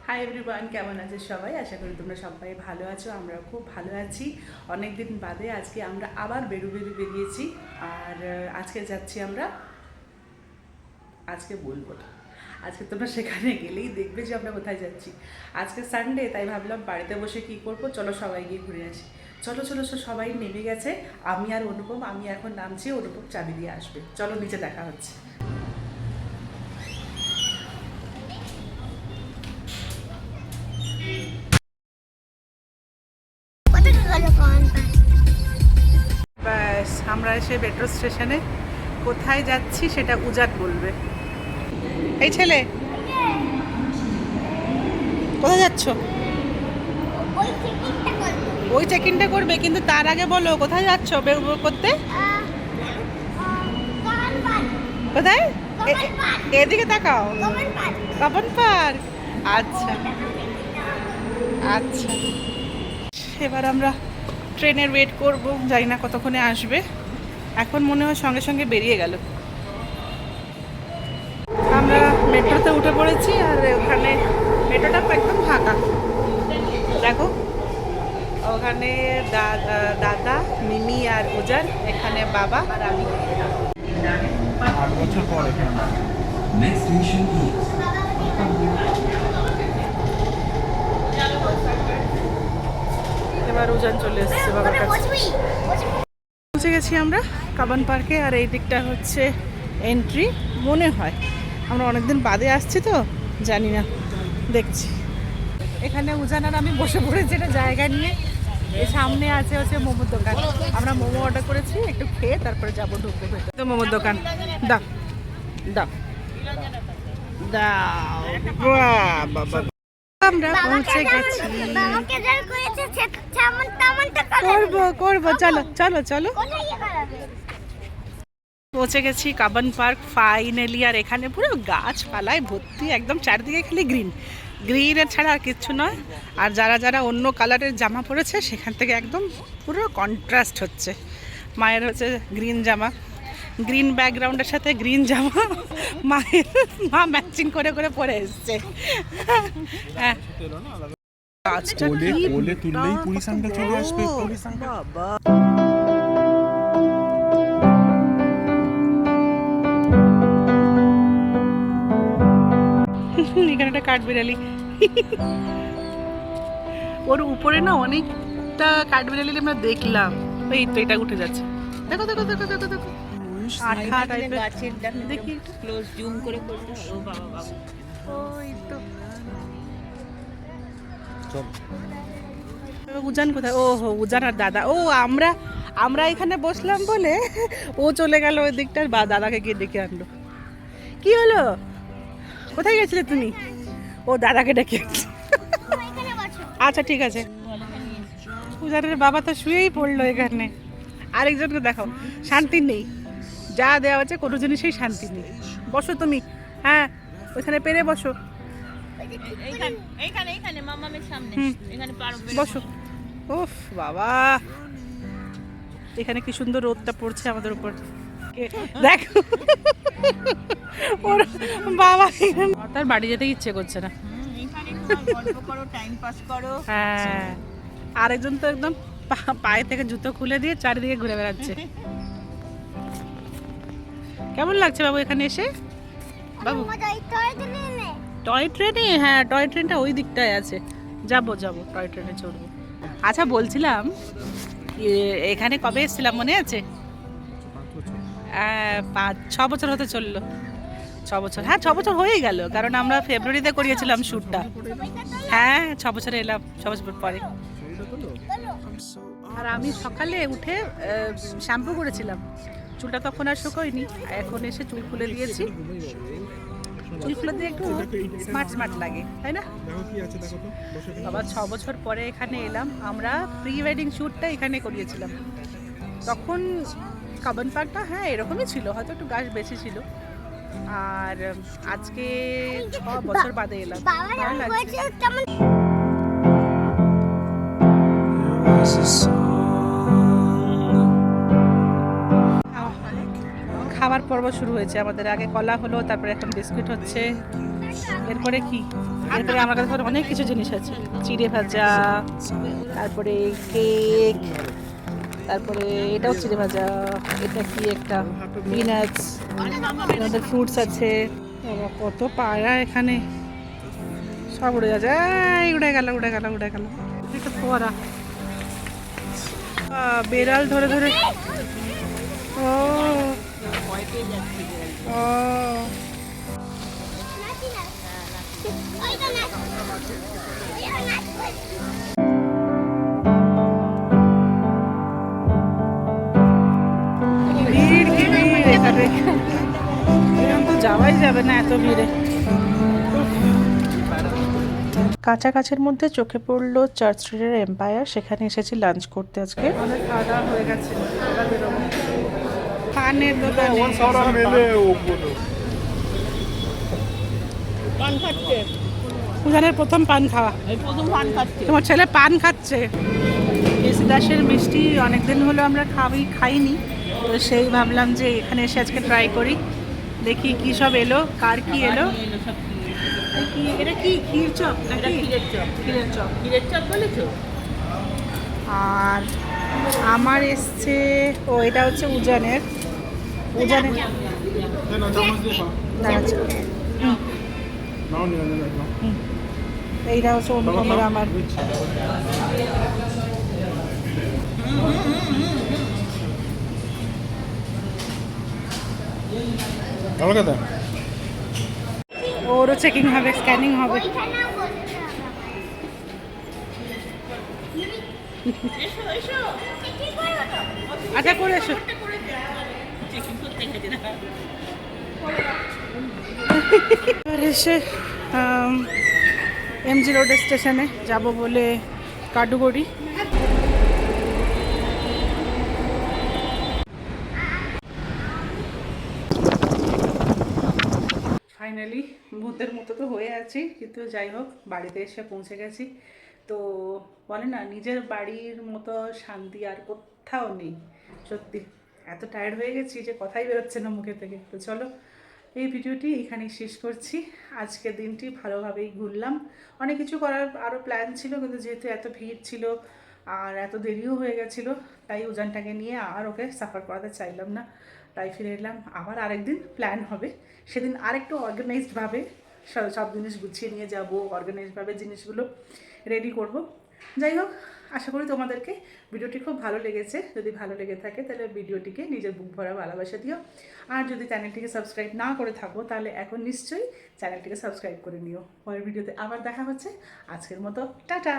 Hi everyone, কেমন আছে সবাই? আশা করি তোমরা সবাই ভালো আছো। আমরাও খুব ভালো আছি। অনেক দিন বাদে আজকে আমরা আবার বেরিয়েছি। আর আজকে যাচ্ছি আমরা, আজকে বলবো না, আজকে তোমরা সেখানে গেলেই দেখবে যে আমরা কোথায় যাচ্ছি। আজকে সানডে, তাই ভাবলাম বাড়িতে বসে কি করব, চলো সবাই গিয়ে ঘুরে আসি। চলো চলো চলো, সবাই নেমে গেছে। আমি আর অনুপম, আমি এখন নামছি, অনুপম চাবি দিয়ে আসবে। চলো নিচে দেখা হচ্ছে। ব্যাস, আমরা এসে মেট্রো স্টেশনে। কোথায় যাচ্ছি সেটা উজাট বলবে। এই ছেলে, কোথায় যাচ্ছ? ওই চেক ইনটা করবে, কিন্তু তার আগে বলো কোথায় যাচ্ছ করতে। কোথায়? এদিকে তাকাও। কাপন পার্ক। আচ্ছা আচ্ছা, এবার আমরা ট্রেনের ওয়েট করব, জানি না কতক্ষণে আসবে। এখন মনে হয় সঙ্গে সঙ্গে বেরিয়ে গেল। আমরা মেট্রোতে উঠে পড়েছি, আর ওখানে মেট্রোটা একদম ফাঁকা। দেখো, ওখানে দাদা, মিমি আর উজার, এখানে বাবা আর আমি। 8 বছর পর এখানে। এবার উজান চলে এসেছে বাবার কাছে। পৌঁছে গেছি আমরা কাবান পার্কে, আর এই দিকটা হচ্ছে এন্ট্রি মনে হয়। আমরা অনেকদিন বাদে আসছি তো জানি না, দেখছি। এখানে উজান আর আমি বসে পড়েছি একটা জায়গা নিয়ে। এর সামনে আছে হচ্ছে মোমোর দোকান। আমরা মোমো অর্ডার করেছি, একটু খেয়ে তারপরে যাবো, ঢুকবো ভেতরে। তো মোমোর দোকান দাও দাও দাও। বাবা, আমরা পৌঁছে গেছি। করবো করবো, চলো চলো চলো। পৌঁছে গেছি কাবান পার্ক ফাইনালি। আর এখানে পুরো গাছপালায় ভর্তি, একদম চারিদিকে খালি গ্রিন। গ্রিনের ছাড়া আর কিচ্ছু নয়। আর যারা যারা অন্য কালারের জামা পরেছে সেখান থেকে একদম পুরো কন্ট্রাস্ট হচ্ছে। মায়ের হচ্ছে গ্রিন জামা, গ্রিন ব্যাকগ্রাউন্ডের সাথে গ্রিন জামা, মায়ের মা ম্যাচিং করে করে পরে এসছে। হ্যাঁ, গাছটা কি তুললেই পুলিশ আঙ্কেল চলে আসবে। বাবা, এখানে একটা কাঠবিড়ালি। ওর উপরে না অনেকটা কাঠবিড়ালি আমরা দেখলাম। এই তো এটা উঠে যাচ্ছে, দেখো দেখো দেখো দেখো দেখো, আঠা টাইপের। দেখি ক্লোজ জুম করে করতে হবে। ও বাবা বাবা, ওই তো উজান কোথায়? ও হো, উজান আর দাদা। ও আমরা আমরা এখানে বসলাম বলে ও চলে গেল ওই দিকটার, বা দাদাকে গিয়ে ডেকে আনলো। কি হলো? কোথায় গেছিলে তুমি? ও দাদাকে ডেকে আনলো। আচ্ছা ঠিক আছে। উজানের বাবা তো শুয়েই পড়লো এখানে। আরেকজনকে দেখো, শান্তি নেই। যা দেওয়া হচ্ছে কোনো জিনিসেই শান্তি নেই। বসো তুমি, হ্যাঁ ওইখানে পেরে বসো। এইখানে এইখানে এইখানে মামামের সামনে, এখানে পারবে বসো। উফ বাবা, এখানে কি সুন্দর রোদটা পড়ছে আমাদের উপর। দেখো ওর বাবা, তার বাড়ি যেতে ইচ্ছে করছে না। এইখানে গল্প করো, টাইম পাস করো। হ্যাঁ, আরেকজন তো একদম পায়ে থেকে জুতো খুলে দিয়ে চারিদিকে ঘুরে বেড়াচ্ছে। কেমন লাগছে বাবু এখানে এসে? বাবু টয় ট্রেনে? হ্যাঁ, টয় ট্রেনটা ওই দিকটায় আছে। যাবো যাবো, টয় ট্রেনে চড়বো। আচ্ছা বলছিলাম, এখানে কবে এসেছিলাম মনে আছে? 5-6 বছর হতে চললো। 6 বছর, হ্যাঁ 6 বছর হয়ে গেল, কারণ আমরা ফেব্রুয়ারিতে করিয়েছিলাম শ্যুটটা। হ্যাঁ 6 বছরে এলাম, 6 বছর পরে। আর আমি সকালে উঠে শ্যাম্পু করেছিলাম, চুলটা তখন আর শুকোয়নি। এখন এসে চুল খুলে দিয়েছি। চুল খুলে দিয়ে একটু স্মার্ট স্মার্ট লাগে, তাই না? আবার 6 বছর পরে এখানে এলাম। আমরা প্রি ওয়েডিং শ্যুটটা এখানে করিয়েছিলাম। তখন কাবান পার্কটা হ্যাঁ এরকমই ছিল, হয়তো একটু গাছ বেশি ছিল। আর আজকে 6 বছর বাদে এলাম, ভালো লাগছে। খাবার পর্ব শুরু হয়েছে আমাদের। আগে কলা হলো, তারপরে এখন বিস্কুট হচ্ছে। এরপরে কি, এরপরে আমার কাছে অনেক কিছু জিনিস আছে, চিড়ে ভাজা, তারপরে কেক, তারপরে এটাও চিড়ে ভাজা, এটা কি একটা পিনাটস, আমাদের ফ্রুটস আছে। বাবা কত পায়রা এখানে, সব উড়ে যাচ্ছে, এই উড়ে গেল উড়ে গেল উড়ে গেল। একটা ফোয়ারা, বেড়াল ধরে ধরে, ও ও ভিড় কি ভিড় এখানে, এরকম তো যাওয়াই যাবে না এত ভিড়ে। কাছাকাছির মধ্যে চোখে পড়লো চার্চ স্ট্রিটের এম্পায়ার, সেখানে এসেছি লাঞ্চ করতে আজকে। অনেক খাওয়া দাওয়া হয়ে গেছে, এবার বেরোবো। পানের দোকানে পান খাচ্ছে, উজানের প্রথম পান খাওয়া, এই প্রথম পান খাচ্ছে। তোমার ছেলে পান খাচ্ছে। এসি দাসের মিষ্টি অনেকদিন হলো আমরা খাইনি, তো সেই ভাবলাম যে এখানে এসে আজকে ট্রাই করি, দেখি কি সব এলো, কার কি এলো। এটা কি ক্ষীর চপ নাকি? ক্ষীরের চপ, ক্ষীরের চপ। ক্ষীরের চপ বলেছো? আর আমার এসছে, ও এটা হচ্ছে উজানের দাঁড়াচ্ছে। এইটা হচ্ছে অনুপমের আমার। ওরও চেকিং হবে, স্ক্যানিং হবে। এসো এসো, আচ্ছা করে এসো। চেকিং করতে গেছে না। আর এসে এমজি রোড স্টেশনে যাব বলে কাডুগড়ি। ফাইনালি ভূতের মতো তো হয়ে আছি, কিন্তু যাই হোক বাড়িতে এসে পৌঁছে গেছি। তো বলে না, নিজের বাড়ির মতো শান্তি আর কোথাও নেই। সত্যি এত টায়ার্ড হয়ে গেছি যে কথাই বেরোচ্ছে না মুখে থেকে। তো চলো এই ভিডিওটি এখানেই শেষ করছি। আজকের দিনটি ভালোভাবেই ঘুরলাম, অনেক কিছু করার আরও প্ল্যান ছিল, কিন্তু যেহেতু এত ভিড় ছিল আর এত দেরিও হয়ে গেছিলো, তাই উজানটাকে নিয়ে আর ওকে সাফার করাতে চাইলাম না, তাই ফিরে এলাম। আবার আরেকদিন প্ল্যান হবে, সেদিন আরেকটু অর্গানাইজডভাবে সব জিনিস গুছিয়ে নিয়ে যাব, অর্গানাইজডভাবে জিনিসগুলো রেডি করব। যাই হোক, আশা করি তোমাদেরকে ভিডিওটি খুব ভালো লেগেছে। যদি ভালো লেগে থাকে তাহলে ভিডিওটিকে নিজের বুক ভরা ভালোবাসা দিও। আর যদি চ্যানেলটিকে সাবস্ক্রাইব না করে থাকো তাহলে এখন নিশ্চয়ই চ্যানেলটিকে সাবস্ক্রাইব করে নিও। পরের ভিডিওতে আবার দেখা হচ্ছে। আজকের মতো টাটা।